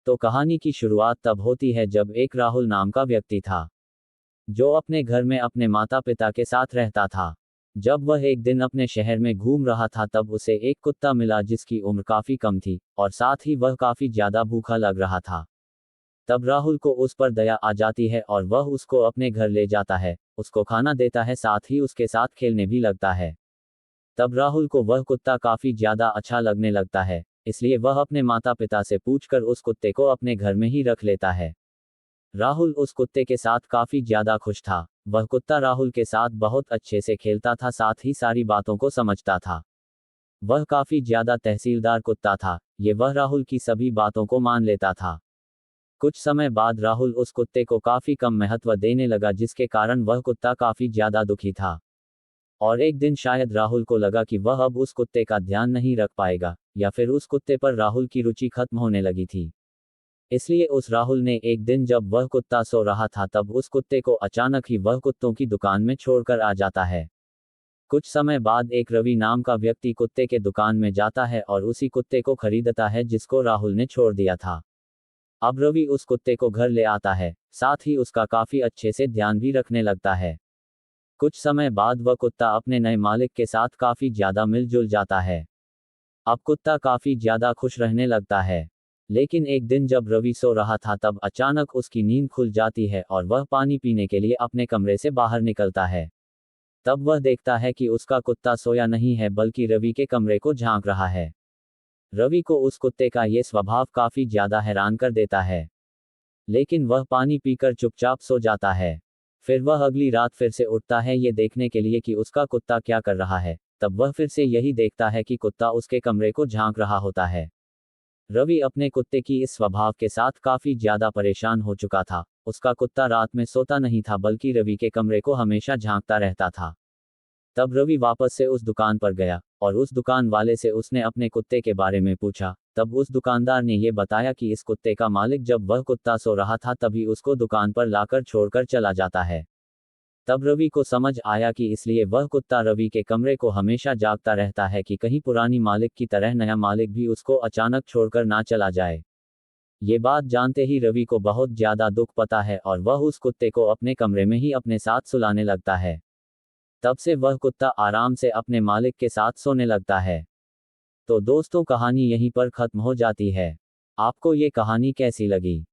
तो कहानी की शुरुआत तब होती है जब एक राहुल नाम का व्यक्ति था, जो अपने घर में अपने माता पिता के साथ रहता था। जब वह एक दिन अपने शहर में घूम रहा था तब उसे एक कुत्ता मिला जिसकी उम्र काफी कम थी, और साथ ही वह काफी ज्यादा भूखा लग रहा था। तब राहुल को उस पर दया आ जाती है और वह उसको अपने घर ले जाता है, उसको खाना देता है, साथ ही उसके साथ खेलने भी लगता है। तब राहुल को वह कुत्ता काफी ज्यादा अच्छा लगने लगता है, इसलिए वह अपने माता पिता से पूछकर उस कुत्ते को अपने घर में ही रख लेता है। राहुल उस कुत्ते के साथ काफी ज्यादा खुश था। वह कुत्ता राहुल के साथ बहुत अच्छे से खेलता था, साथ ही सारी बातों को समझता था। वह काफी ज्यादा तहसीलदार कुत्ता था, ये वह राहुल की सभी बातों को मान लेता था। कुछ समय बाद राहुल उस कुत्ते को काफी कम महत्व देने लगा, जिसके कारण वह कुत्ता काफी ज्यादा दुखी था। और एक दिन शायद राहुल को लगा कि वह अब उस कुत्ते का ध्यान नहीं रख पाएगा, या फिर उस कुत्ते पर राहुल की रुचि खत्म होने लगी थी। इसलिए उस राहुल ने एक दिन जब वह कुत्ता सो रहा था तब उस कुत्ते को अचानक ही वह कुत्तों की दुकान में छोड़कर आ जाता है। कुछ समय बाद एक रवि नाम का व्यक्ति कुत्ते के दुकान में जाता है और उसी कुत्ते को खरीदता है जिसको राहुल ने छोड़ दिया था। अब रवि उस कुत्ते को घर ले आता है, साथ ही उसका काफी अच्छे से ध्यान भी रखने लगता है। कुछ समय बाद वह कुत्ता अपने नए मालिक के साथ काफी ज्यादा मिलजुल जाता है। अब कुत्ता काफी ज्यादा खुश रहने लगता है। लेकिन एक दिन जब रवि सो रहा था तब अचानक उसकी नींद खुल जाती है और वह पानी पीने के लिए अपने कमरे से बाहर निकलता है। तब वह देखता है कि उसका कुत्ता सोया नहीं है बल्कि रवि के कमरे को झांक रहा है। रवि को उस कुत्ते का ये स्वभाव काफी ज्यादा हैरान कर देता है, लेकिन वह पानी पीकर चुपचाप सो जाता है। फिर वह अगली रात फिर से उठता है ये देखने के लिए कि उसका कुत्ता क्या कर रहा है। तब वह फिर से यही देखता है कि कुत्ता उसके कमरे को झांक रहा होता है। रवि अपने कुत्ते की इस स्वभाव के साथ काफी ज्यादा परेशान हो चुका था। उसका कुत्ता रात में सोता नहीं था बल्कि रवि के कमरे को हमेशा झांकता रहता था। तब रवि वापस से उस दुकान पर गया और उस दुकान वाले से उसने अपने कुत्ते के बारे में पूछा। तब उस दुकानदार ने ये बताया कि इस कुत्ते का मालिक जब वह कुत्ता सो रहा था तभी उसको दुकान पर लाकर छोड़कर चला जाता है। तब रवि को समझ आया कि इसलिए वह कुत्ता रवि के कमरे को हमेशा जागता रहता है कि कहीं पुरानी मालिक की तरह नया मालिक भी उसको अचानक छोड़कर ना चला जाए। ये बात जानते ही रवि को बहुत ज्यादा दुख पता है और वह उस कुत्ते को अपने कमरे में ही अपने साथ सुलाने लगता है। तब से वह कुत्ता आराम से अपने मालिक के साथ सोने लगता है। तो दोस्तों, कहानी यहीं पर खत्म हो जाती है। आपको ये कहानी कैसी लगी?